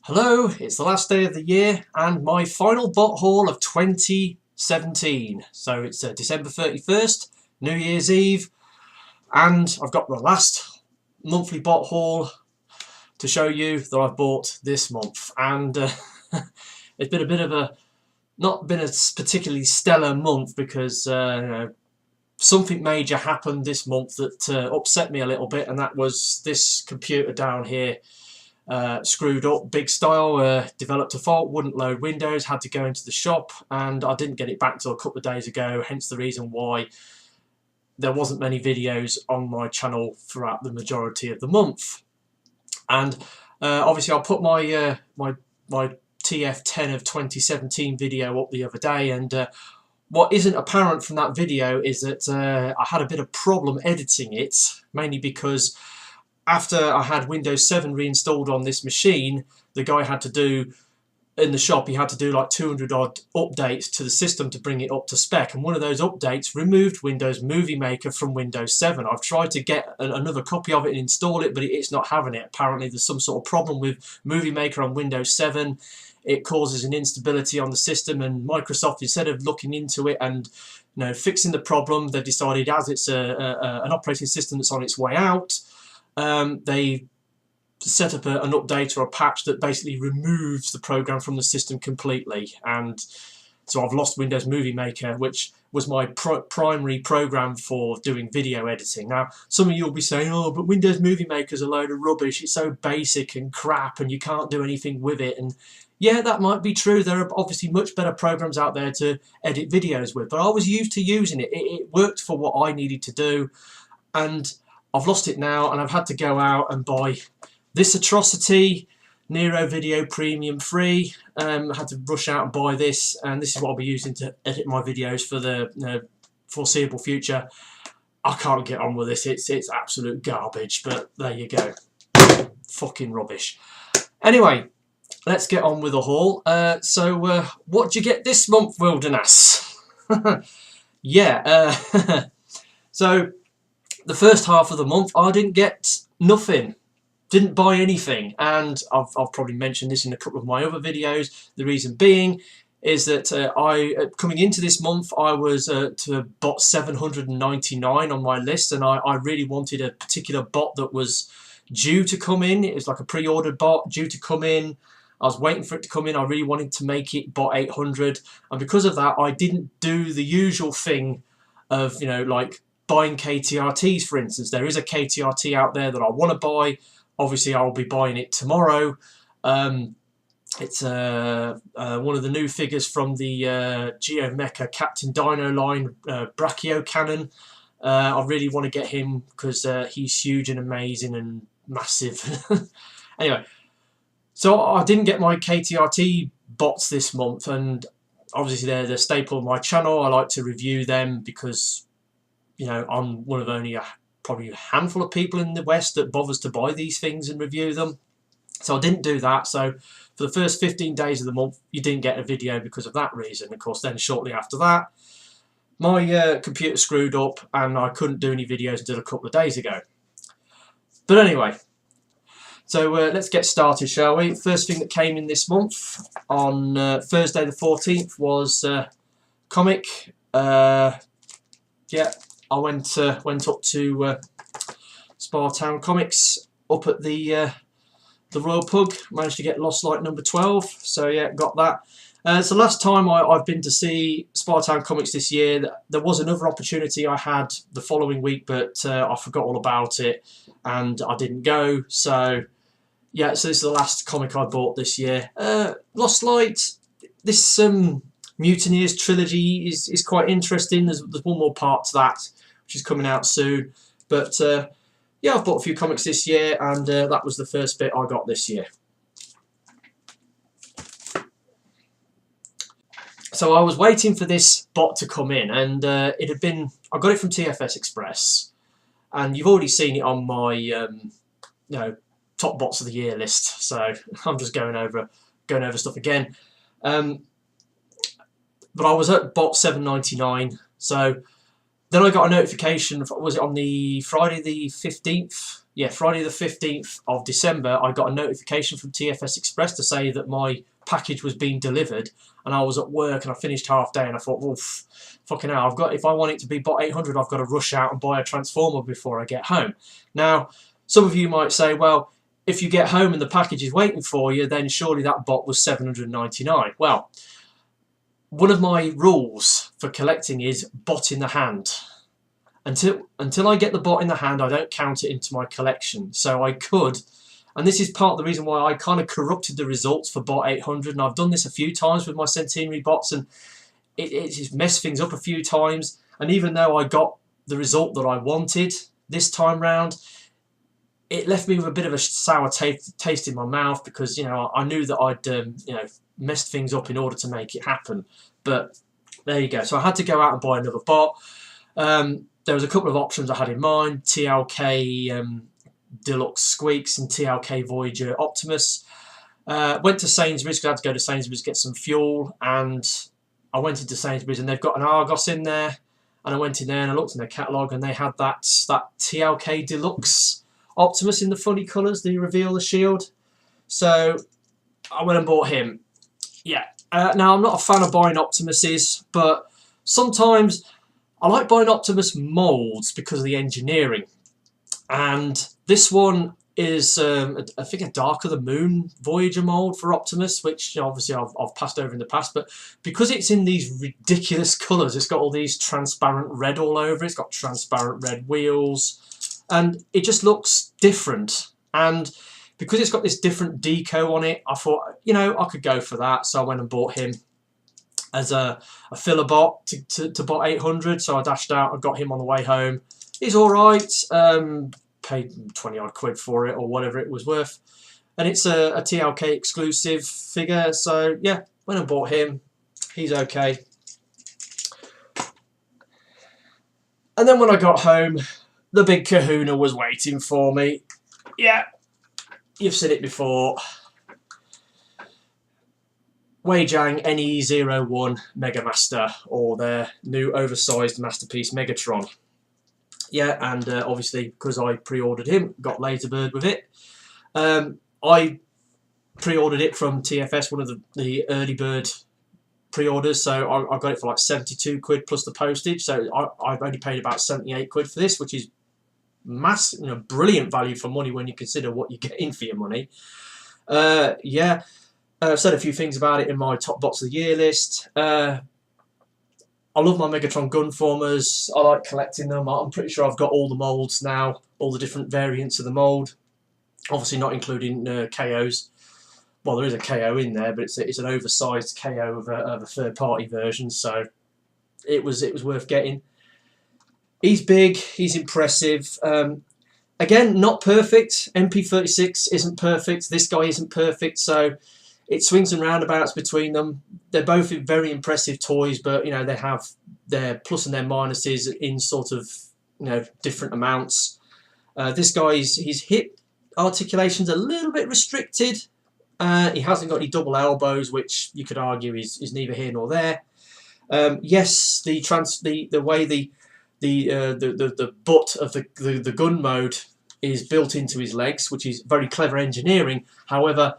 Hello, it's the last day of the year and my final bot haul of 2017. So it's December 31st, New Year's Eve, and I've got the last monthly bot haul to show you that I've bought this month. And it's been a bit of a, not been a particularly stellar month because something major happened this month that upset me a little bit, and that was this computer down here. Screwed up big style, developed a fault, wouldn't load Windows, had to go into the shop, and I didn't get it back till a couple of days ago, hence the reason why there wasn't many videos on my channel throughout the majority of the month. And obviously I'll put my my TF10 of 2017 video up the other day, and what isn't apparent from that video is that I had a bit of problem editing it, mainly because after I had Windows 7 reinstalled on this machine, the guy had to do, in the shop, he had to do like 200 odd updates to the system to bring it up to spec, and one of those updates removed Windows Movie Maker from Windows 7. I've tried to get another copy of it and install it, but it's not having it. Apparently there's some sort of problem with Movie Maker on Windows 7. It causes an instability on the system, and Microsoft, instead of looking into it and fixing the problem, they decided, as it's an operating system that's on its way out, they set up an update or a patch that basically removes the program from the system completely, and so I've lost Windows Movie Maker, which was my primary program for doing video editing. Now some of you will be saying, oh, but Windows Movie Maker's a load of rubbish, it's so basic and crap and you can't do anything with it. And yeah, that might be true. There are obviously much better programs out there to edit videos with, but I was used to using it. It worked for what I needed to do, and I've lost it now, and I've had to go out and buy this atrocity, Nero Video Premium Free. I had to rush out and buy this, and this is what I'll be using to edit my videos for the foreseeable future. I can't get on with this. It's absolute garbage, but there you go. Fucking rubbish. Anyway, let's get on with the haul. So what do you get this month, wldnas? Yeah, so the first half of the month I didn't get nothing, didn't buy anything, and I've probably mentioned this in a couple of my other videos. The reason being is that coming into this month I was to bot 799 on my list, and I really wanted a particular bot that was due to come in. It was like a pre-ordered bot due to come in. I was waiting for it to come in. I really wanted to make it bot 800, and because of that I didn't do the usual thing of like buying KTRTs, for instance. There is a KTRT out there that I want to buy. Obviously I'll be buying it tomorrow. It's one of the new figures from the Geomecha Captain Dino line, Brachio Cannon. I really want to get him because he's huge and amazing and massive. Anyway, so I didn't get my KTRT bots this month, and obviously they're the staple of my channel. I like to review them because I'm one of only probably a handful of people in the West that bothers to buy these things and review them. So I didn't do that. So for the first 15 days of the month, you didn't get a video because of that reason. Of course, then shortly after that, my computer screwed up and I couldn't do any videos until a couple of days ago. But anyway, so let's get started, shall we? First thing that came in this month on Thursday the 14th was comic. Yeah. I went up to Spychanger Comics up at the Royal Pug. Managed to get Lost Light number 12. So yeah, got that. So last time I've been to see Spychanger Comics this year, there was another opportunity I had the following week, but I forgot all about it and I didn't go. So yeah, so this is the last comic I bought this year. Lost Light. This Mutineers trilogy is quite interesting. There's one more part to that, which is coming out soon. But yeah, I've bought a few comics this year, and that was the first bit I got this year. So I was waiting for this bot to come in, and it had been, I got it from TFS Express, and you've already seen it on my top bots of the year list. So I'm just going over stuff again. But I was at bot 799, so then I got a notification, was it on the Friday the 15th? yeah, Friday the 15th of December, I got a notification from TFS Express to say that my package was being delivered, and I was at work and I finished half day and I thought, well, fucking hell, I've got, if I want it to be bot 800, I've got to rush out and buy a transformer before I get home. Now, some of you might say, well, if you get home and the package is waiting for you, then surely that bot was 799. Well, one of my rules for collecting is bot in the hand. Until I get the bot in the hand, I don't count it into my collection. So I could, and this is part of the reason why I kind of corrupted the results for bot 800, and I've done this a few times with my Centenary bots, and it's messed things up a few times. And even though I got the result that I wanted this time round, it left me with a bit of a sour taste in my mouth, because, you know, I knew that I'd you know, messed things up in order to make it happen. But there you go. So I had to go out and buy another bot. There was a couple of options I had in mind: TLK Deluxe Squeaks and TLK Voyager Optimus. Went to Sainsbury's because I had to go to Sainsbury's to get some fuel, and I went into Sainsbury's and they've got an Argos in there, and I went in there and I looked in their catalogue and they had that TLK Deluxe Optimus in the funny colours, the reveal the shield. So I went and bought him. Yeah. Now, I'm not a fan of buying Optimuses, but sometimes I like buying Optimus moulds because of the engineering. And this one is, I think, a Dark of the Moon Voyager mould for Optimus, which, you know, obviously I've passed over in the past. But because it's in these ridiculous colours, it's got all these transparent red all over it. It's got transparent red wheels, and it just looks different. And because it's got this different deco on it, I thought, you know, I could go for that. So I went and bought him as a filler bot to bot 800. So I dashed out, I got him on the way home. He's alright, paid 20 odd quid for it or whatever it was worth. And it's a TLK exclusive figure, so yeah, went and bought him. He's okay. And then when I got home, the big kahuna was waiting for me. Yeah, you've seen it before. Jiang NE01 Megamaster, or their new oversized masterpiece Megatron. Yeah, and obviously because I pre-ordered him, got Laserbird with it. I pre-ordered it from TFS, one of the early bird pre-orders, so I got it for like 72 quid plus the postage. So I've only paid about 78 quid for this, which is massive, you know, brilliant value for money when you consider what you're getting for your money. Yeah. I've said a few things about it in my top bots of the year list. I love my Megatron Gunformers. I like collecting them. I'm pretty sure I've got all the moulds now, all the different variants of the mould. Obviously not including KOs. Well, there is a KO in there, but it's an oversized KO of a third-party version, so it was worth getting. He's big. He's impressive. Again, not perfect. MP36 isn't perfect. This guy isn't perfect, so it swings and roundabouts between them. They're both very impressive toys, but, you know, they have their plus and their minuses in sort of, you know, different amounts. This guy's, his hip articulation's a little bit restricted. He hasn't got any double elbows, which you could argue is neither here nor there. Yes, the way the butt of the gun mode is built into his legs, which is very clever engineering. However,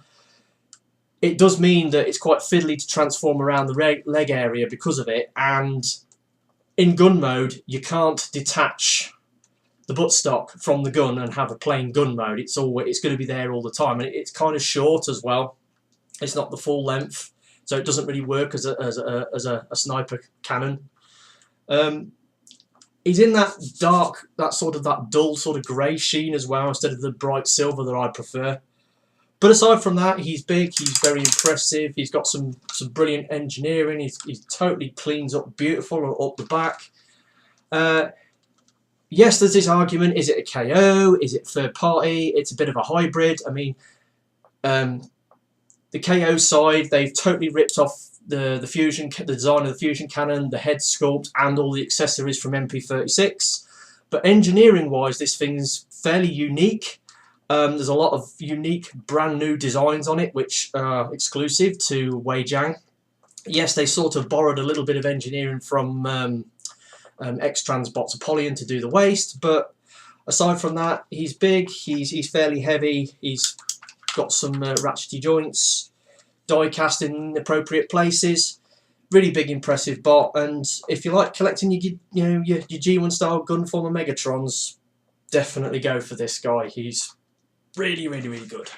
it does mean that it's quite fiddly to transform around the leg area because of it, and in gun mode you can't detach the buttstock from the gun and have a plain gun mode. It's going to be there all the time, and it's kind of short as well. It's not the full length, so it doesn't really work as a sniper cannon. He's in that dark, that dull sort of grey sheen as well, instead of the bright silver that I prefer. But aside from that, he's big, he's very impressive, he's got some brilliant engineering, he totally cleans up beautiful up the back. Yes, there's this argument, is it a KO, is it third party? It's a bit of a hybrid. I mean, the KO side, they've totally ripped off the design of the fusion cannon, the head sculpt, and all the accessories from MP36. But engineering-wise, this thing's fairly unique. There's a lot of unique, brand new designs on it, which are exclusive to Jiang. Yes, they sort of borrowed a little bit of engineering from X-Trans Bots Apollyon to do the waist, but aside from that, he's big, he's fairly heavy, he's got some ratchety joints, die cast in appropriate places. Really big, impressive bot, and if you like collecting your G1 style Gunformer Megatrons, definitely go for this guy. He's really, really, really good.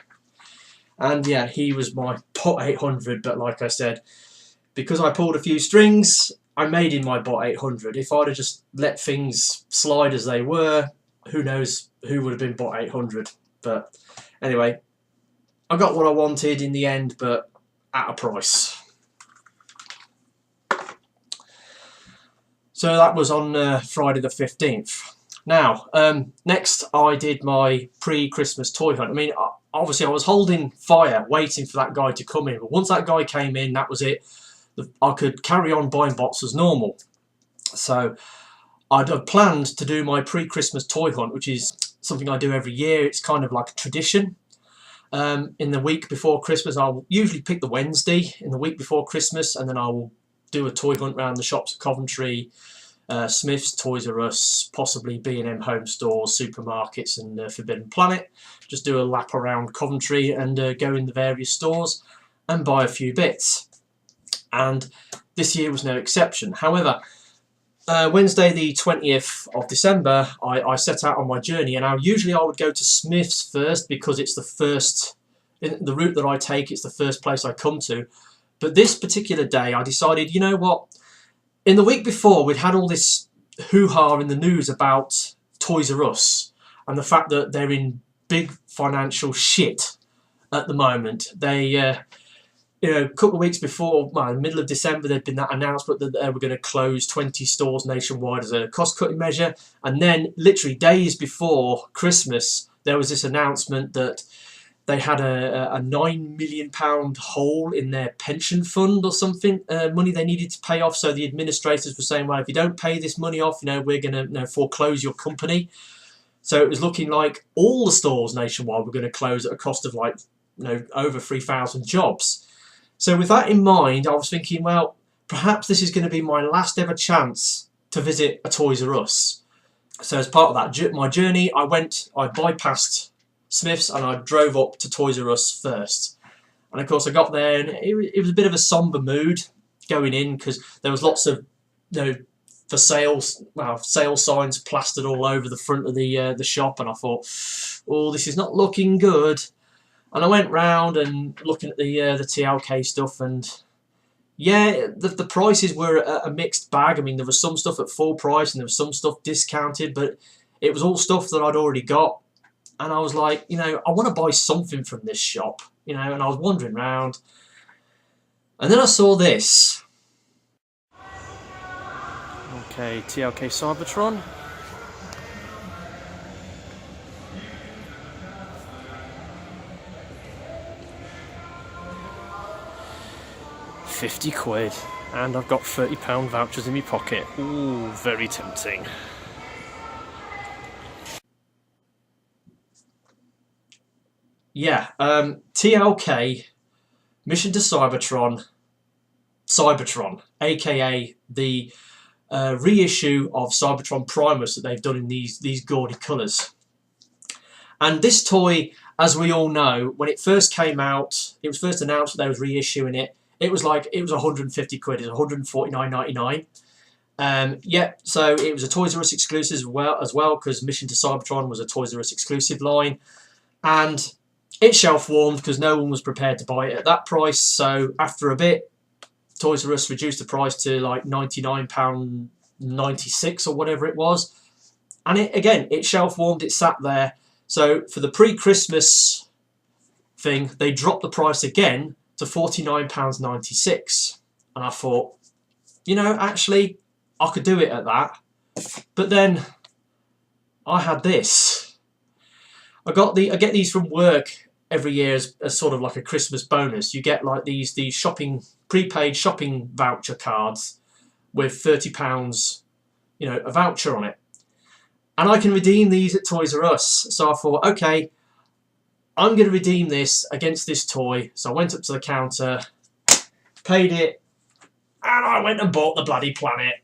And yeah, he was my bot 800, but like I said, because I pulled a few strings, I made him my bot 800. If I'd have just let things slide as they were, who knows who would have been bot 800. But anyway, I got what I wanted in the end, but at a price. So that was on Friday the 15th. Now, next I did my pre-Christmas toy hunt. I mean, obviously I was holding fire, waiting for that guy to come in. But once that guy came in, that was it. I could carry on buying bots as normal. So I'd have planned to do my pre-Christmas toy hunt, which is something I do every year. It's kind of like a tradition. In the week before Christmas, I'll usually pick the Wednesday in the week before Christmas, and then I will do a toy hunt around the shops at Coventry, Smith's, Toys R Us, possibly B&M home stores, supermarkets and Forbidden Planet. Just do a lap around Coventry and go in the various stores and buy a few bits. And this year was no exception. However, Wednesday the 20th of December, I set out on my journey, and now usually I would go to Smith's first because it's the first, in the route that I take, it's the first place I come to. But this particular day I decided, you know what, in the week before we'd had all this hoo-ha in the news about Toys R Us and the fact that they're in big financial shit at the moment. They, a couple of weeks before, well, in the middle of December, there'd been that announcement that they were going to close 20 stores nationwide as a cost-cutting measure. And then literally days before Christmas, there was this announcement that they had a £9 million hole in their pension fund or something, money they needed to pay off. So the administrators were saying, well, if you don't pay this money off, we're going to foreclose your company. So it was looking like all the stores nationwide were going to close at a cost of over 3,000 jobs. So with that in mind, I was thinking, well, perhaps this is going to be my last ever chance to visit a Toys R Us. So as part of that, my journey, I bypassed Smith's and I drove up to Toys R Us first. And of course I got there and it was a bit of a somber mood going in because there was lots of for sales, sale signs plastered all over the front of the shop, and I thought, oh, this is not looking good. And I went round and looking at the TLK stuff, and yeah, the prices were a mixed bag. I mean, there was some stuff at full price and there was some stuff discounted, but it was all stuff that I'd already got. And I was like, I want to buy something from this shop, and I was wandering around. And then I saw this. Okay, TLK Cybertron. £50, and I've got £30 vouchers in my pocket. Ooh, very tempting. Yeah, TLK, Mission to Cybertron, aka the reissue of Cybertron Primus that they've done in these gaudy colours. And this toy, as we all know, when it first came out, it was first announced that they was reissuing it. It was £150. It was £149.99. Yeah, so it was a Toys R Us exclusive as well, because Mission to Cybertron was a Toys R Us exclusive line, and it shelf warmed because no one was prepared to buy it at that price. So after a bit, Toys R Us reduced the price to £99.96 or whatever it was, and it shelf warmed. It sat there. So for the pre-Christmas thing, they dropped the price again to £49.96, and I thought, actually, I could do it at that. But then I had this. I get these from work every year as sort of like a Christmas bonus. You get like these prepaid shopping voucher cards with £30, a voucher on it, and I can redeem these at Toys R Us. So I thought, okay, I'm going to redeem this against this toy. So I went up to the counter, paid it, and I went and bought the bloody planet.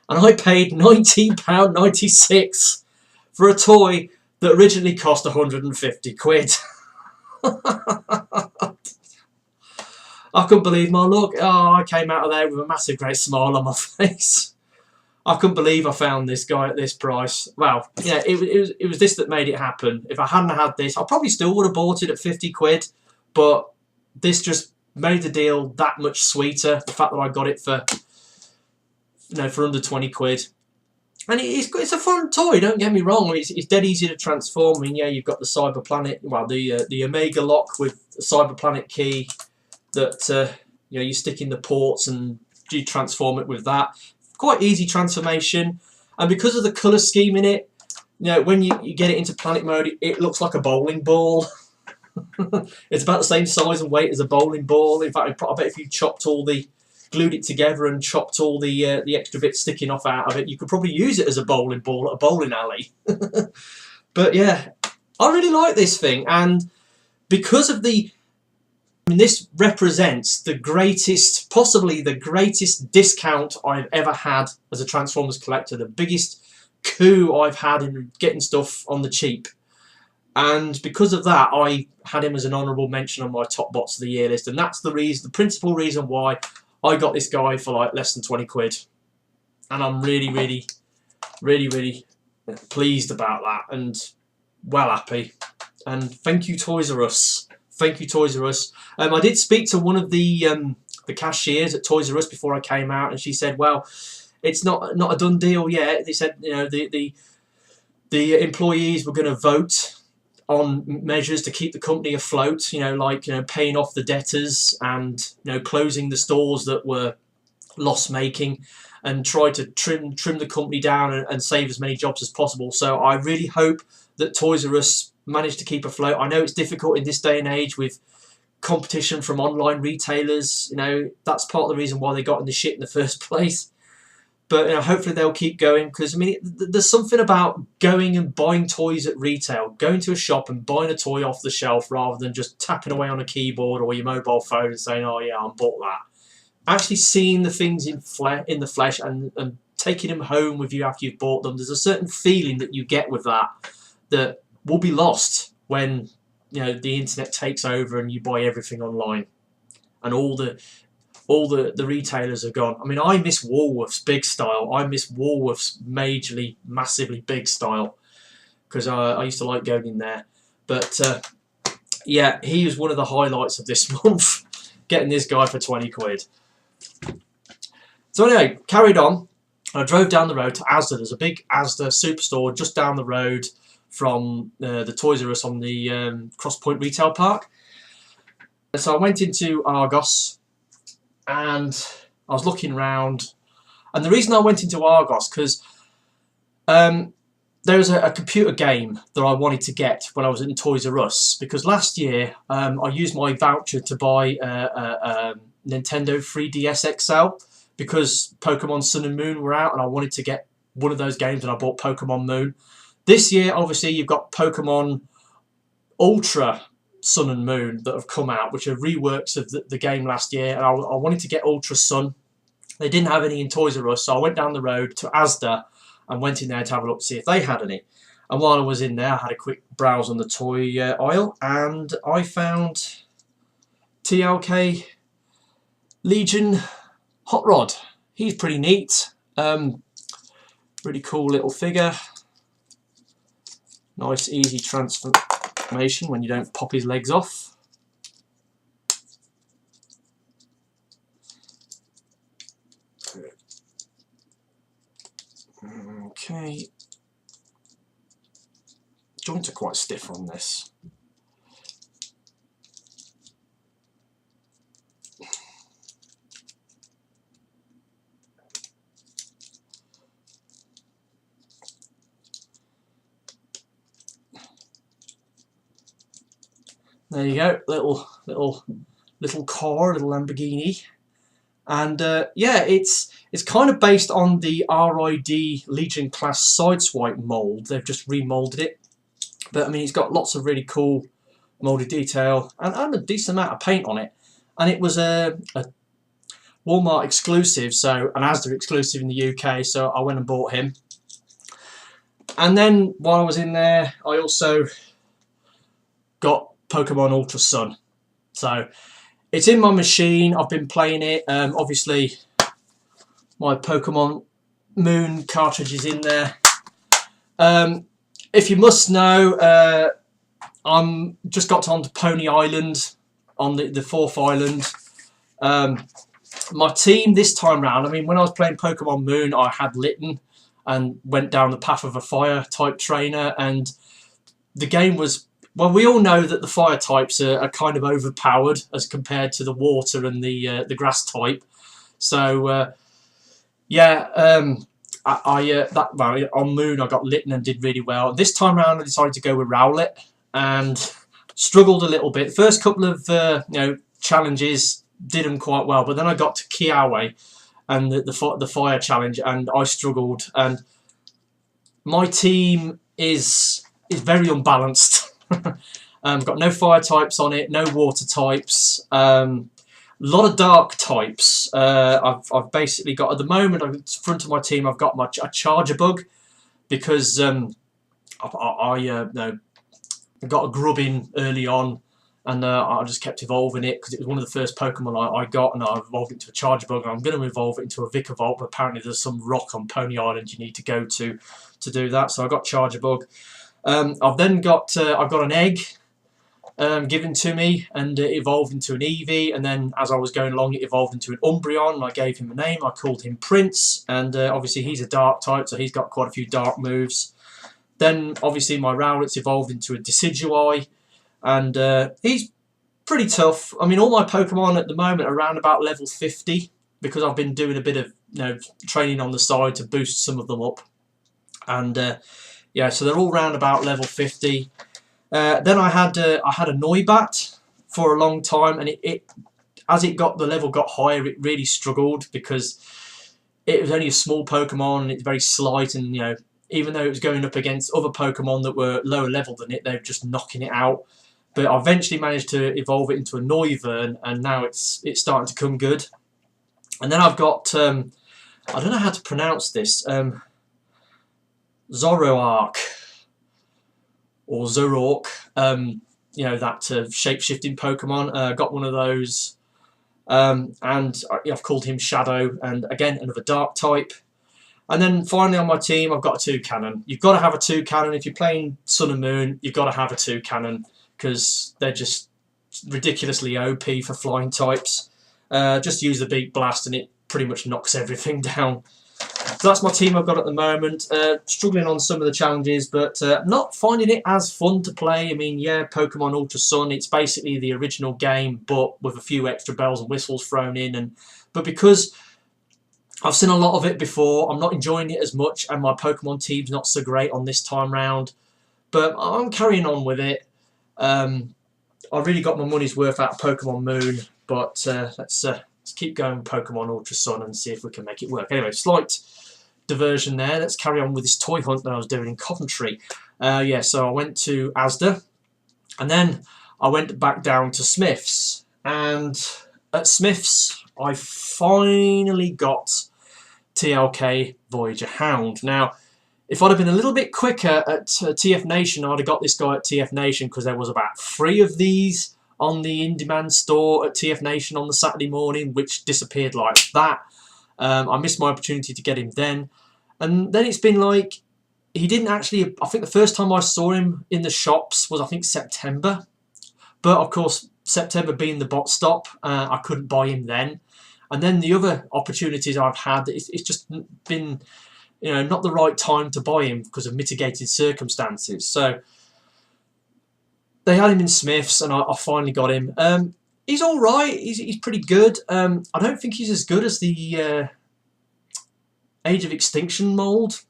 and I paid £19.96 for a toy that originally cost 150 quid. I couldn't believe my luck. Oh, I came out of there with a massive great smile on my face. I couldn't believe I found this guy at this price. Well, yeah, it was this that made it happen. If I hadn't had this, I probably still would have bought it at 50 quid, but this just made the deal that much sweeter. The fact that I got it for, for under 20 quid. And it's a fun toy, don't get me wrong. It's dead easy to transform. I mean, yeah, you've got the Cyber Planet, well, the Omega lock with the Cyber Planet key that you stick in the ports and you transform it with that. Quite easy transformation, and because of the colour scheme in it, when you get it into planet mode, it looks like a bowling ball. It's about the same size and weight as a bowling ball. In fact, I bet if you glued it together and chopped all the extra bits sticking off out of it, you could probably use it as a bowling ball at a bowling alley. But yeah, I really like this thing, and because of this represents the greatest, possibly the greatest discount I've ever had as a Transformers collector, the biggest coup I've had in getting stuff on the cheap. And because of that, I had him as an honourable mention on my top bots of the year list, and that's the principal reason why I got this guy for like less than 20 quid. And I'm really, really, really, really pleased about that, and well happy. And thank you, Toys R Us. Thank you, Toys R Us. I did speak to one of the cashiers at Toys R Us before I came out, and she said, "Well, it's not a done deal yet." They said, the employees were going to vote on measures to keep the company afloat. Like paying off the debtors and closing the stores that were loss making, and try to trim the company down and save as many jobs as possible. So I really hope that Toys R Us managed to keep afloat. I know it's difficult in this day and age with competition from online retailers. That's part of the reason why they got in the shit in the first place. But hopefully they'll keep going, because I mean, there's something about going and buying toys at retail, going to a shop and buying a toy off the shelf rather than just tapping away on a keyboard or your mobile phone and saying, "Oh yeah, I bought that." Actually seeing the things in the flesh and taking them home with you after you've bought them. There's a certain feeling that you get with that will be lost when the internet takes over and you buy everything online, and all the retailers are gone. I mean, I miss Woolworths big style. I miss Woolworths majorly, massively big style, because I used to like going in there. But yeah, he was one of the highlights of this month, getting this guy for 20 quid. So anyway, carried on. I drove down the road to Asda. There's a big Asda superstore just down the road from the Toys R Us on the Cross Point Retail Park. So I went into Argos and I was looking around, and the reason I went into Argos because there was a computer game that I wanted to get when I was in Toys R Us, because last year I used my voucher to buy a Nintendo 3DS XL because Pokemon Sun and Moon were out and I wanted to get one of those games, and I bought Pokemon Moon. This year, obviously, you've got Pokemon Ultra Sun and Moon that have come out, which are reworks of the game last year, and I wanted to get Ultra Sun. They didn't have any in Toys R Us, so I went down the road to Asda and went in there to have a look to see if they had any. And while I was in there, I had a quick browse on the toy aisle, and I found TLK Legion Hotrod. He's pretty neat. Really cool little figure. Nice easy transformation when you don't pop his legs off. Okay. Joints are quite stiff on this. There you go, little car, little Lamborghini, and yeah, it's kind of based on the RID Legion class Sideswipe mould. They've just remoulded it, but I mean, it's got lots of really cool moulded detail and a decent amount of paint on it. And it was one Walmart exclusive, so an Asda exclusive in the UK, so I went and bought him. And then while I was in there, I also got Pokemon Ultra Sun. So it's in my machine, I've been playing it. Obviously my Pokemon Moon cartridge is in there. If you must know, I'm just got onto Pony Island, on the fourth island. My team this time round, I mean, when I was playing Pokemon Moon, I had Litten and went down the path of a fire type trainer, and the game was, well, we all know that the fire types are kind of overpowered as compared to the water and the grass type. So on Moon I got Litten and did really well. This time round I decided to go with Rowlet and struggled a little bit. First couple of challenges did them quite well, but then I got to Kiawe and the fire challenge, and I struggled. And my team is very unbalanced. Got no fire types on it, no water types. A lot of dark types. I've basically got, at the moment, in front of my team, I've got a Charger Bug, because I got a Grubbin early on, and I just kept evolving it because it was one of the first Pokemon I got, and I evolved it into a Charger Bug. I'm going to evolve it into a Vikavolt, but apparently there's some rock on Pony Island you need to go to do that. So I got Charger Bug. I've then got I've got an egg given to me, and it evolved into an Eevee, and then as I was going along it evolved into an Umbreon, and I gave him a name. I called him Prince, and obviously he's a dark type, so he's got quite a few dark moves. Then obviously my Rowlet's evolved into a Decidueye, and he's pretty tough. I mean, all my Pokemon at the moment are around about level 50, because I've been doing a bit of training on the side to boost some of them up, and yeah, so they're all round about level 50. Then I had a Noibat for a long time, and as the level got higher, it really struggled because it was only a small Pokemon and it's very slight, and even though it was going up against other Pokemon that were lower level than it, they were just knocking it out. But I eventually managed to evolve it into a Noivern, and now it's starting to come good. And then I've got I don't know how to pronounce this, Zoroark or Zoroark, that shape-shifting Pokemon. Got one of those, and I've called him Shadow, and again another dark type. And then finally on my team I've got a Toucannon. You've got to have a Toucannon if you're playing Sun and Moon. You've got to have a Toucannon because they're just ridiculously OP for flying types. Just use the Beak Blast and it pretty much knocks everything down. So that's my team I've got at the moment. Struggling on some of the challenges, but not finding it as fun to play. I mean, yeah, Pokemon Ultra Sun, it's basically the original game, but with a few extra bells and whistles thrown in. But because I've seen a lot of it before, I'm not enjoying it as much, and my Pokemon team's not so great on this time round. But I'm carrying on with it. I really got my money's worth out of Pokemon Moon, but let's keep going with Pokemon Ultra Sun and see if we can make it work. Anyway, slight diversion there. Let's carry on with this toy hunt that I was doing in Coventry. Yeah, so I went to Asda, and then I went back down to Smith's. And at Smith's, I finally got TLK Voyager Hound. Now, if I'd have been a little bit quicker at TF Nation, I'd have got this guy at TF Nation, because there was about 3 of these on the in-demand store at TF Nation on the Saturday morning, which disappeared like that. I missed my opportunity to get him then. And then it's been like, he didn't actually, I think the first time I saw him in the shops was, I think, September. But of course, September being the bot stop, I couldn't buy him then. And then the other opportunities I've had, it's just been, not the right time to buy him because of mitigated circumstances. So they had him in Smith's, and I finally got him. He's all right. He's pretty good. I don't think he's as good as the Age of Extinction mould,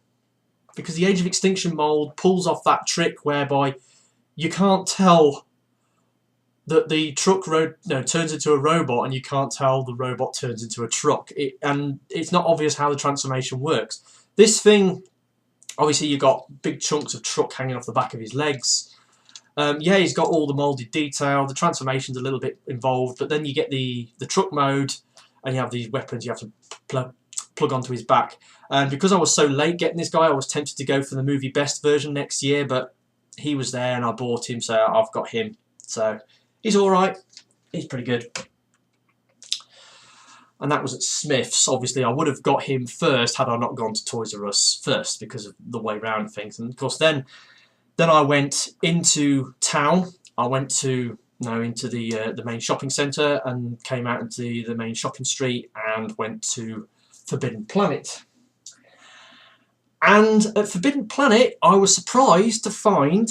because the Age of Extinction mould pulls off that trick whereby you can't tell that the truck turns into a robot, and you can't tell the robot turns into a truck. And it's not obvious how the transformation works. This thing, obviously, you've got big chunks of truck hanging off the back of his legs. Yeah, he's got all the moulded detail. The transformation's a little bit involved, but then you get the truck mode, and you have these weapons you have to plug onto his back. And because I was so late getting this guy, I was tempted to go for the movie best version next year, but he was there and I bought him, so I've got him. So he's alright, he's pretty good. And that was at Smith's. Obviously, I would have got him first had I not gone to Toys R Us first because of the way round things. And of course, then I went into town. I went to into the main shopping centre and came out into the main shopping street and went to Forbidden Planet. And at Forbidden Planet, I was surprised to find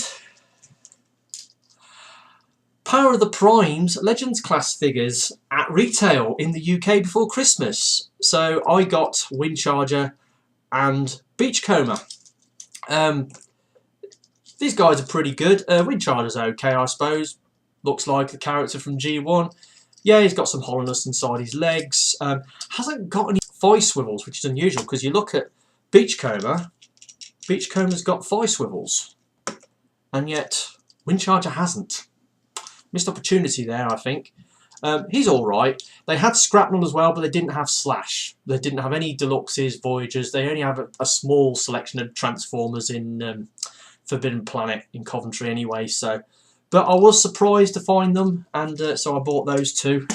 Power of the Primes Legends class figures at retail in the UK before Christmas. So I got Windcharger and Beachcomber. These guys are pretty good. Windcharger's okay, I suppose. Looks like the character from G1. Yeah, he's got some hollowness inside his legs. Hasn't got any thigh swivels, which is unusual because you look at Beachcomber. Beachcomber's got thigh swivels, and yet Windcharger hasn't. Missed opportunity there, I think. He's alright. They had Scrapnel as well, but they didn't have Slash. They didn't have any Deluxes, Voyagers. They only have a small selection of Transformers in Forbidden Planet in Coventry anyway. So, but I was surprised to find them, and so I bought those two.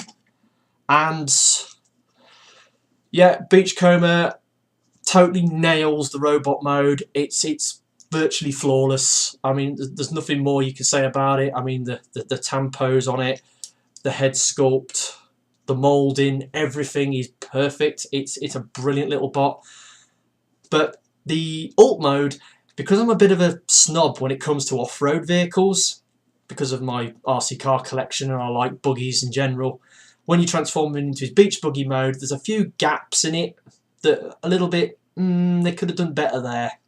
And yeah, Beachcomber totally nails the robot mode. It's virtually flawless. I mean, there's nothing more you can say about it. I mean, the tampos on it, the head sculpt, the moulding, everything is perfect. It's a brilliant little bot. But the alt mode, because I'm a bit of a snob when it comes to off-road vehicles, because of my RC car collection and I like buggies in general, when you transform him into his beach buggy mode, there's a few gaps in it that a little bit, they could have done better there.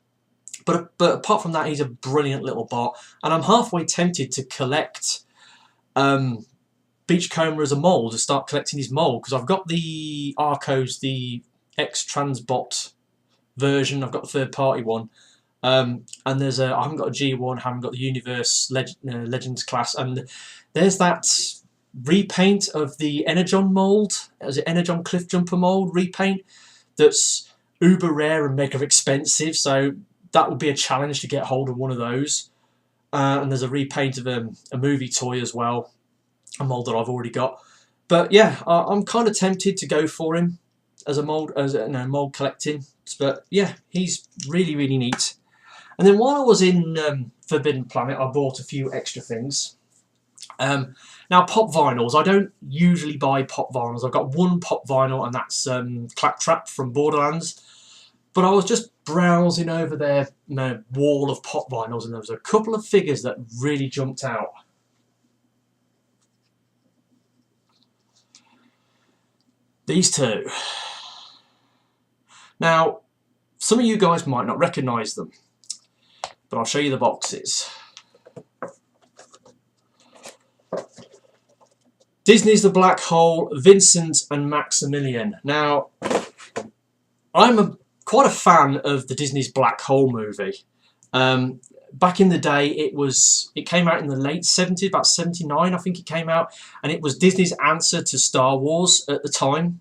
But apart from that, he's a brilliant little bot, and I'm halfway tempted to collect Beachcomber as a mould, to start collecting his mould, because I've got the Arcos, the X-Transbot version. I've got the third-party one, and I haven't got a G1, haven't got the Universe Legends class, and there's that repaint of the Energon mould, as an Energon Cliff Jumper mould repaint, that's uber rare and mega expensive, so that would be a challenge to get hold of one of those. And there's a repaint of a movie toy as well, a mould that I've already got. But yeah, I'm kind of tempted to go for him as a mould, mould collecting. But yeah, he's really, really neat. And then while I was in Forbidden Planet, I bought a few extra things. Now, pop vinyls. I don't usually buy pop vinyls. I've got one pop vinyl, and that's Claptrap from Borderlands. But I was just browsing over their wall of pop vinyls, and there was a couple of figures that really jumped out. These two. Now, some of you guys might not recognise them, but I'll show you the boxes. Disney's The Black Hole, Vincent and Maximilian. Now, I'm quite a fan of the Disney's Black Hole movie. Back in the day, it came out in the late 70s, about 79 I think it came out, and it was Disney's answer to Star Wars at the time.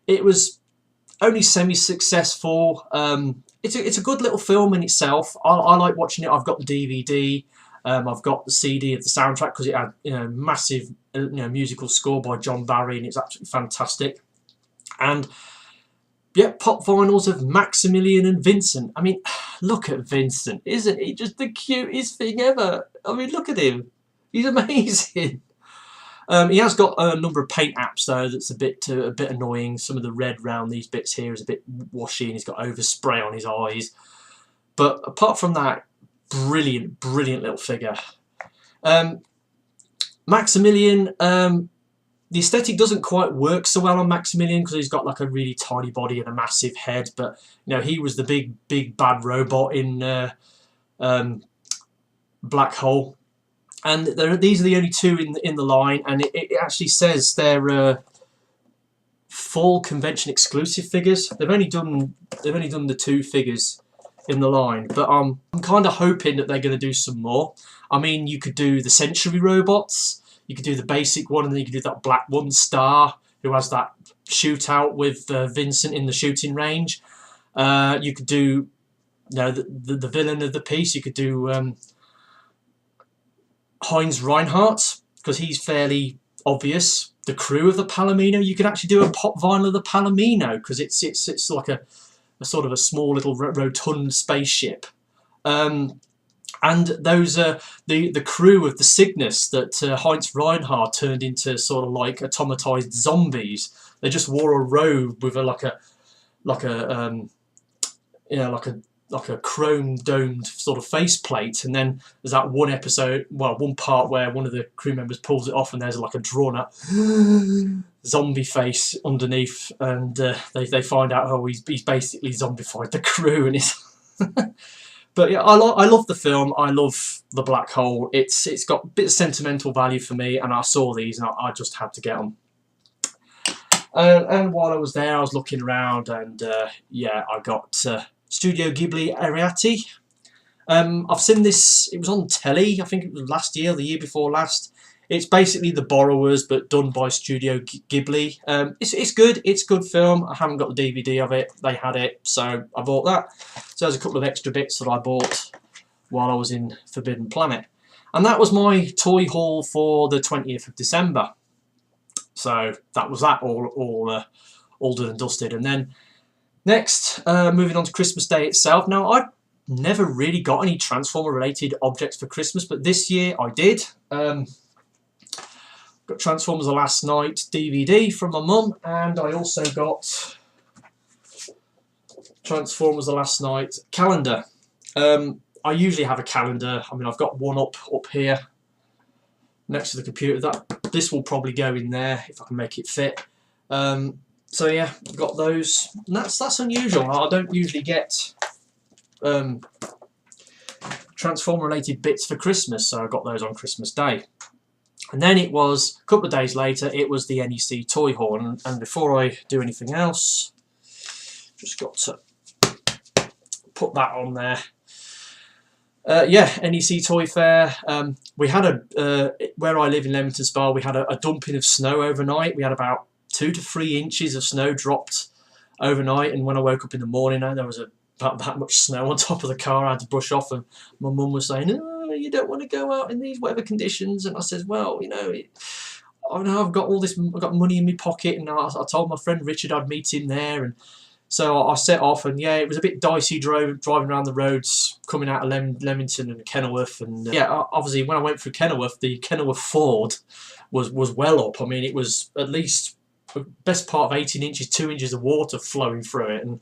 It was only semi-successful. It's a good little film in itself. I like watching it. I've got the DVD. I've got the CD of the soundtrack because it had massive musical score by John Barry, and it's absolutely fantastic. And yeah, pop vinyls of Maximilian and Vincent. I mean, look at Vincent. Isn't he just the cutest thing ever? I mean, look at him. He's amazing. He has got a number of paint apps though that's a bit annoying. Some of the red round these bits here is a bit washy, and he's got overspray on his eyes. But apart from that, brilliant little figure. Maximilian, the aesthetic doesn't quite work so well on Maximilian because he's got like a really tiny body and a massive head, but he was the big bad robot in Black Hole, and these are the only two in the line, and it actually says they're fall convention exclusive figures. They've only done the two figures in the line, but I'm kind of hoping that they're going to do some more. I mean, you could do the Century robots, you could do the basic one, and then you could do that black one, Star, who has that shootout with Vincent in the shooting range. You could do, you know, the villain of the piece. You could do Heinz Reinhardt, because he's fairly obvious. The crew of the Palomino. You could actually do a pop vinyl of the Palomino, because it's like a sort of a small little rotund spaceship. And those are the crew of the Cygnus that Heinz Reinhardt turned into sort of like automatized zombies. They just wore a robe with like a chrome domed sort of faceplate, and then there's that one episode, well, one part where one of the crew members pulls it off, and there's like a drawn up zombie face underneath, and they find out, oh, he's basically zombified the crew, and it's. But yeah, I love the film. I love the Black Hole. It's got a bit of sentimental value for me, and I saw these and I just had to get them. And while I was there, I was looking around, and yeah, I got Studio Ghibli Ariete. I've seen this. It was on telly. I think it was last year, or the year before last. It's basically The Borrowers, but done by Studio Ghibli. It's good. It's a good film. I haven't got the DVD of it. They had it, so I bought that. So there's a couple of extra bits that I bought while I was in Forbidden Planet. And that was my toy haul for the 20th of December. So that was that, all done and dusted. And then next, moving on to Christmas Day itself. Now, I've never really got any Transformer-related objects for Christmas, but this year I did. Got Transformers The Last Night DVD from my mum, and I also got Transformers The Last Night calendar. I usually have a calendar. I mean, I've got one up here next to the computer. This will probably go in there if I can make it fit. So yeah, I've got those. And that's unusual. I don't usually get Transformer-related bits for Christmas, so I got those on Christmas Day. And then it was, a couple of days later, it was the NEC Toy Haul. And before I do anything else, just got to put that on there. Yeah, NEC Toy Fair. We had where I live in Leamington Spa, we had a dumping of snow overnight. We had about 2 to 3 inches of snow dropped overnight. And when I woke up in the morning, there was about that much snow on top of the car. I had to brush off, and my mum was saying, "Oh, you don't want to go out in these weather conditions." And I said, "Well, you know, I know I've got I've got money in my pocket," and I told my friend Richard I'd meet him there, and so I set off. And yeah, it was a bit dicey driving around the roads coming out of Leamington and Kenilworth, and yeah, obviously when I went through Kenilworth, the Kenilworth Ford was well up. I mean, it was at least the best part of 18 inches, 2 inches of water flowing through it, and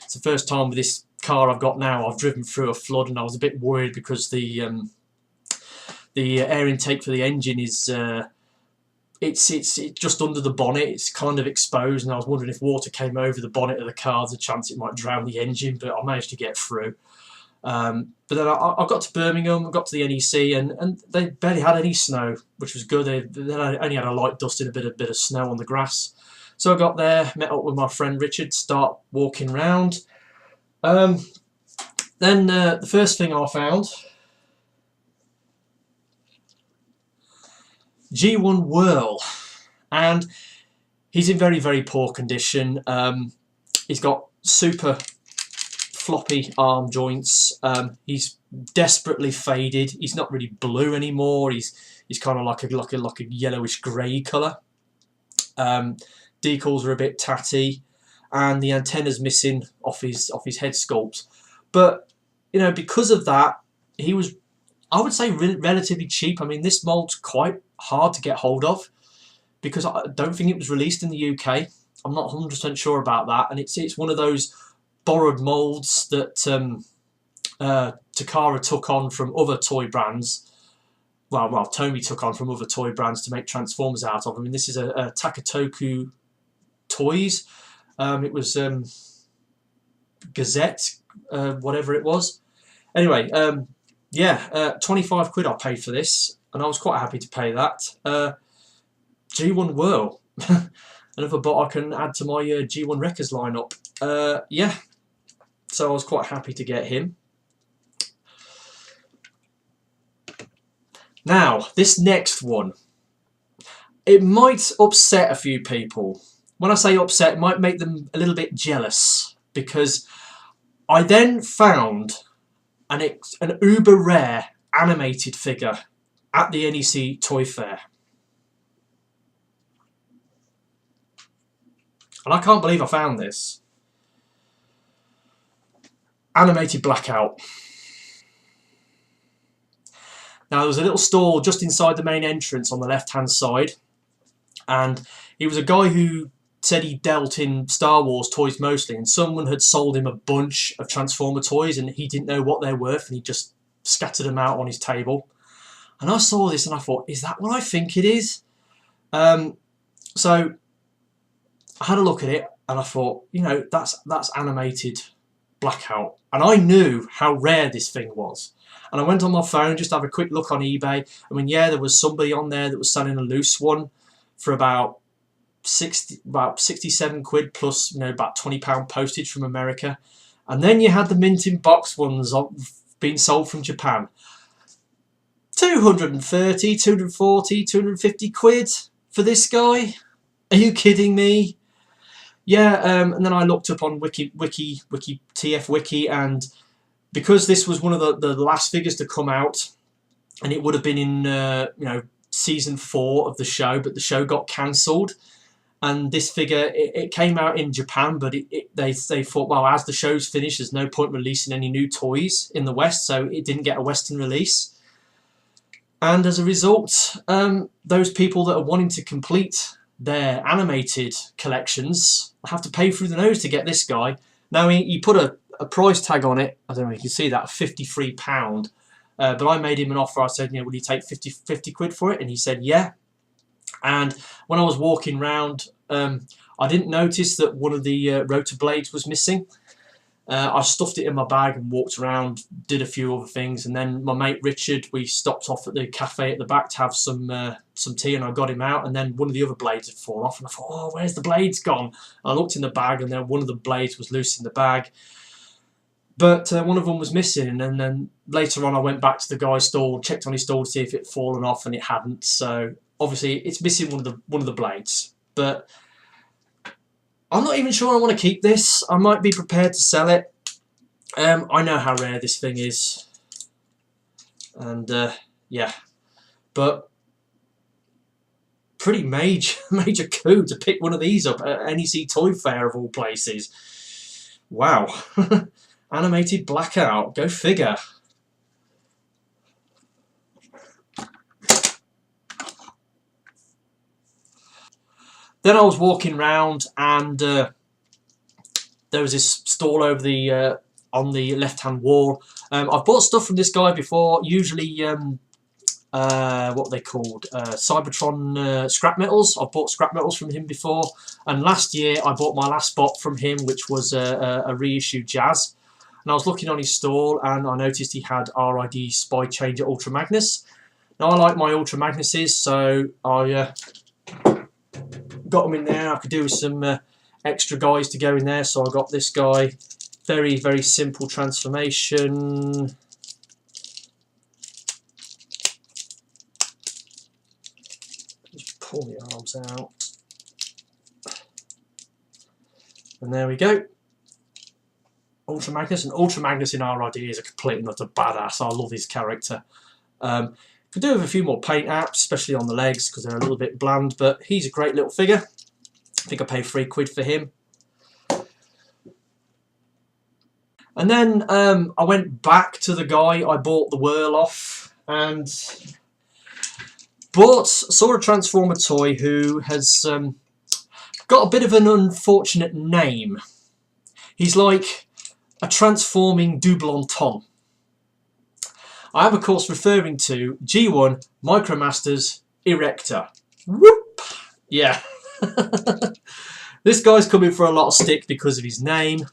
it's the first time with this car I've got now I've driven through a flood, and I was a bit worried because the air intake for the engine is it's just under the bonnet. It's kind of exposed, and I was wondering if water came over the bonnet of the car, there's a chance it might drown the engine, but I managed to get through. But then I got to Birmingham, I got to the NEC, and they barely had any snow, which was good. They only had a light dust and a bit of snow on the grass. So I got there, met up with my friend Richard, start walking around. Then the first thing I found, G1 Whirl, and he's in very, very poor condition. He's got super floppy arm joints. He's desperately faded. He's not really blue anymore. He's kind of like a yellowish grey colour. Decals are a bit tatty, and the antenna's missing off his head sculpt. But you know, because of that, he was, I would say, relatively cheap. I mean, this mould's quite hard to get hold of because I don't think it was released in the UK. I'm not 100% sure about that, and it's one of those borrowed moulds that Takara took on from other toy brands. Well, Tomy took on from other toy brands to make Transformers out of. I mean, this is a Takatoku Toys. It was Gazette, whatever it was. Anyway, yeah, 25 quid I paid for this, and I was quite happy to pay that. G1 Whirl, another bot I can add to my G1 Wreckers lineup. Yeah, so I was quite happy to get him. Now, this next one, it might upset a few people. when I say upset, it might make them a little bit jealous, because I then found an uber rare animated figure at the NEC Toy Fair. And I can't believe I found this. Animated Blackout. Now, there was a little stall just inside the main entrance on the left-hand side, and he was a guy who said he dealt in Star Wars toys mostly, and someone had sold him a bunch of Transformer toys and he didn't know what they're worth, and he just scattered them out on his table. And I saw this and I thought, is that what I think it is? So I had a look at it and I thought, you know, that's animated Blackout. And I knew how rare this thing was. And I went on my phone just to have a quick look on eBay. I mean, yeah, there was somebody on there that was selling a loose one for about 67 quid plus, you know, about £20 postage from America. And then you had the mint in box ones being sold from Japan. 230, 240, 250 quid for this guy? Are you kidding me? Yeah, and then I looked up on TF Wiki, and because this was one of the last figures to come out, and it would have been in you know, season 4 of the show, but the show got cancelled. And this figure, it came out in Japan, but they thought, well, as the show's finished, there's no point releasing any new toys in the West, so it didn't get a Western release. And as a result, those people that are wanting to complete their animated collections have to pay through the nose to get this guy. Now, he put a price tag on it, I don't know if you can see that, £53. But I made him an offer. I said, you know, will you take 50 quid for it? And he said, yeah. And when I was walking round, I didn't notice that one of the rotor blades was missing. I stuffed it in my bag and walked around, did a few other things, and then my mate Richard, we stopped off at the cafe at the back to have some tea, and I got him out, and then one of the other blades had fallen off, and I thought, oh, where's the blades gone? I looked in the bag, and then one of the blades was loose in the bag, but one of them was missing. And then later on I went back to the guy's stall, checked on his stall to see if it had fallen off, and it hadn't. So obviously it's missing one of the blades, but I'm not even sure I want to keep this. I might be prepared to sell it. I know how rare this thing is, and yeah, but pretty major coup to pick one of these up at NEC Toy Fair of all places. Wow. Animated Blackout, go figure. Then I was walking round, and there was this stall over the on the left-hand wall. I've bought stuff from this guy before. Usually, what are they called? Cybertron scrap metals. I've bought scrap metals from him before, and last year I bought my last spot from him, which was a reissue Jazz. And I was looking on his stall, and I noticed he had RID Spychanger Ultra Magnus. Now I like my Ultra Magnuses, so I got them in there. I could do with some extra guys to go in there, so I got this guy. Very, very simple transformation. Just pull the arms out. And there we go. Ultra Magnus, and Ultra Magnus in RID is a complete and utter badass. I love his character. Could do with a few more paint apps, especially on the legs, because they're a little bit bland, but he's a great little figure. I think I paid £3 for him. And then I went back to the guy I bought the Whirl off, and saw a Transformer toy who has got a bit of an unfortunate name. He's like a transforming double entendre. I am, of course, referring to G1 Micromaster Erector. Whoop! Yeah. This guy's coming for a lot of stick because of his name.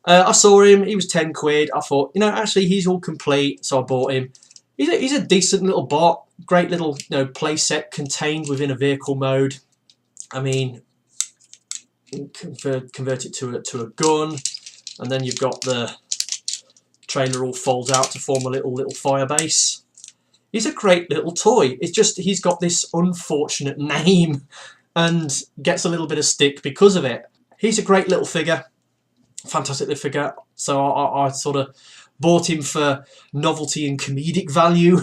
I saw him, he was 10 quid. I thought, you know, actually he's all complete, so I bought him. He's a decent little bot, great little, you know, play set contained within a vehicle mode. I mean, convert it to a gun, and then you've got the trailer all folds out to form a little fire base. He's a great little toy. It's just he's got this unfortunate name and gets a little bit of stick because of it. He's a great little figure, fantastic little figure. So I sort of bought him for novelty and comedic value.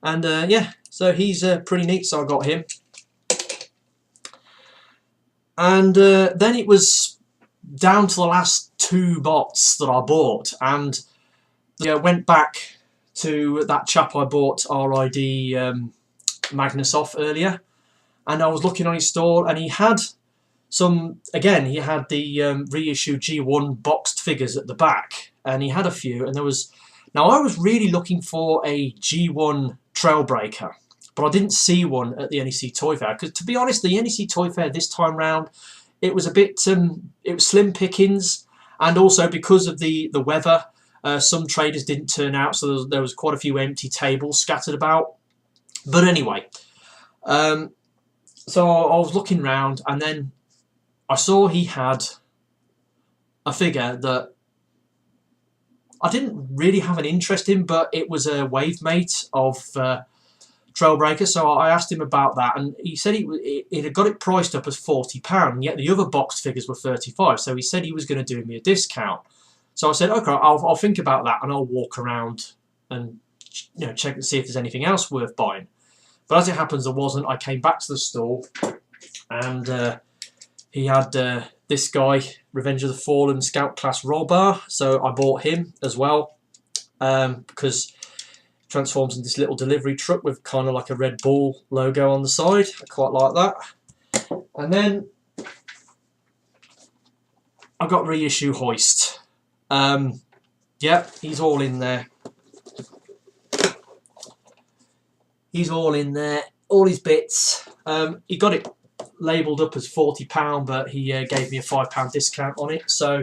And yeah, so he's pretty neat, so I got him. And then it was down to the last 2 bots that I bought, and went back to that chap I bought RID Magnus off earlier, and I was looking on his store, and he had some, again, he had the reissue G1 boxed figures at the back, and he had a few, and there was, now I was really looking for a G1 Trailbreaker, but I didn't see one at the NEC Toy Fair, because to be honest, the NEC Toy Fair this time round, it was a bit, it was slim pickings, and also because of the weather, some traders didn't turn out, so there was quite a few empty tables scattered about. But anyway, so I was looking around, and then I saw he had a figure that I didn't really have an interest in, but it was a wave mate of Trailbreaker, so I asked him about that, and he said he had got it priced up as £40, and yet the other boxed figures were £35, so he said he was going to do me a discount. So I said, okay, I'll think about that, and I'll walk around and check and see if there's anything else worth buying. But as it happens, there wasn't. I came back to the store, and he had this guy, Revenge of the Fallen Scout Class Rollbar, so I bought him as well, because transforms into this little delivery truck with kind of like a Red Bull logo on the side. I quite like that. And then I got reissue Hoist. Yeah, he's all in there. He's all in there, all his bits. He got it labelled up as £40, but he gave me a £5 discount on it. So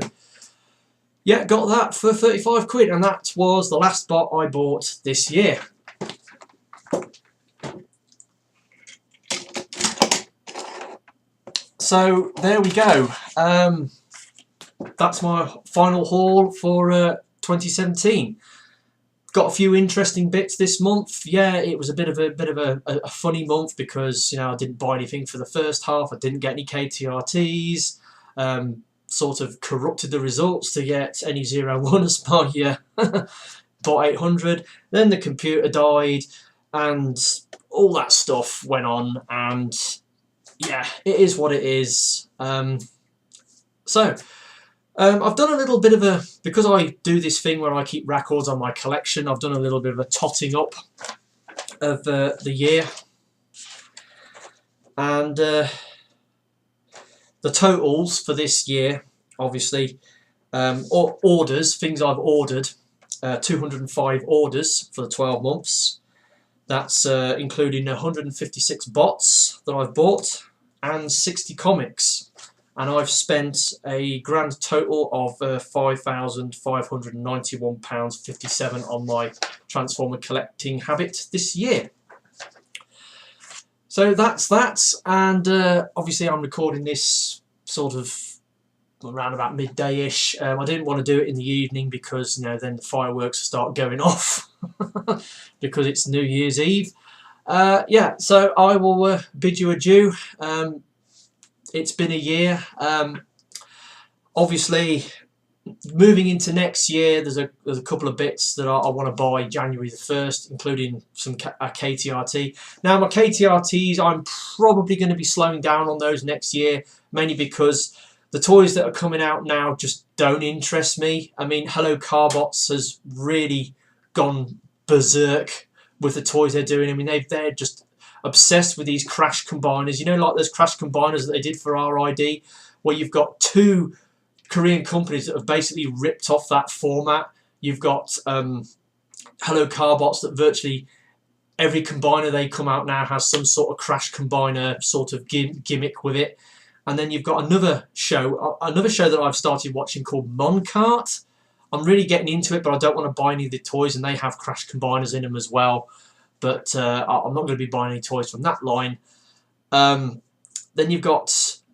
yeah, got that for 35 quid, and that was the last bot I bought this year. So there we go. That's my final haul for 2017. Got a few interesting bits this month. Yeah, it was a bit of a funny month because I didn't buy anything for the first half. I didn't get any KTRTs. Sort of corrupted the results to get any 01 as my bot 800. Then the computer died, and all that stuff went on. And yeah, it is what it is. So. I've done a little bit of a, because I do this thing where I keep records on my collection, I've done a little bit of a totting up of the year. And the totals for this year, obviously, orders, things I've ordered, 205 orders for the 12 months. That's including 156 bots that I've bought and 60 comics. And I've spent a grand total of £5,591.57 on my Transformer collecting habit this year. So that's that, and obviously I'm recording this sort of around about midday-ish. I didn't want to do it in the evening because then the fireworks start going off because it's New Year's Eve. Yeah, so I will bid you adieu. It's been a year. Obviously, moving into next year, there's a couple of bits that I want to buy January the 1st, including some KTRT. Now, my KTRTs, I'm probably going to be slowing down on those next year, mainly because the toys that are coming out now just don't interest me. I mean, Hello Carbots has really gone berserk with the toys they're doing. I mean, they're just obsessed with these crash combiners, like those crash combiners that they did for RID, where you've got 2 Korean companies that have basically ripped off that format. You've got Hello Carbots that virtually every combiner they come out now has some sort of crash combiner sort of gimmick with it. And then you've got another show that I've started watching called Moncart. I'm really getting into it, but I don't want to buy any of the toys, and they have crash combiners in them as well. But I'm not going to be buying any toys from that line. Then you've got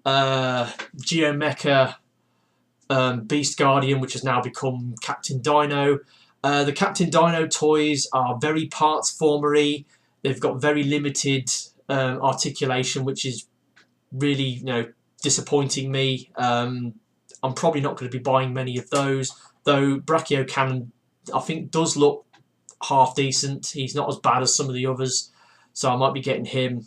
Geomecha Beast Guardian, which has now become Captain Dino. The Captain Dino toys are very parts formery. They've got very limited articulation, which is really, you know, disappointing me. I'm probably not going to be buying many of those, though Brachio Cannon I think does look half decent. He's not as bad as some of the others, so I might be getting him.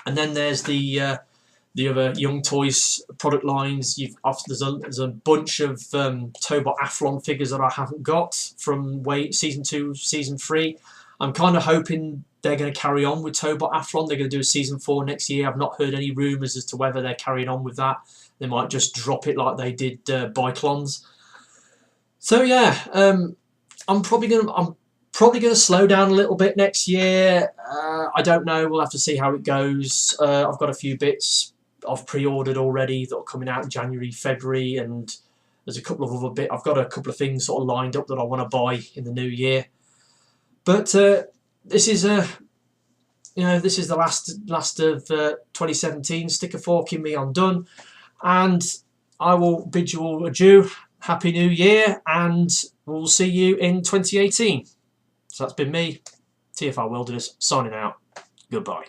And then there's the other Young Toys product lines. There's a bunch of Autobot Athlon figures that I haven't got from Season 2, Season 3. I'm kind of hoping they're going to carry on with Autobot Athlon. They're going to do a Season 4 next year. I've not heard any rumours as to whether they're carrying on with that. They might just drop it like they did Biclons. So yeah, I'm probably going to slow down a little bit next year. I don't know. We'll have to see how it goes. I've got a few bits I've pre-ordered already that are coming out in January, February, and there's a couple of other bits. I've got a couple of things sort of lined up that I want to buy in the new year. But this is this is the last of 2017. Stick a fork in me. I'm done, and I will bid you all adieu. Happy New Year, and we'll see you in 2018. So that's been me, TFR Wilderness, signing out. Goodbye.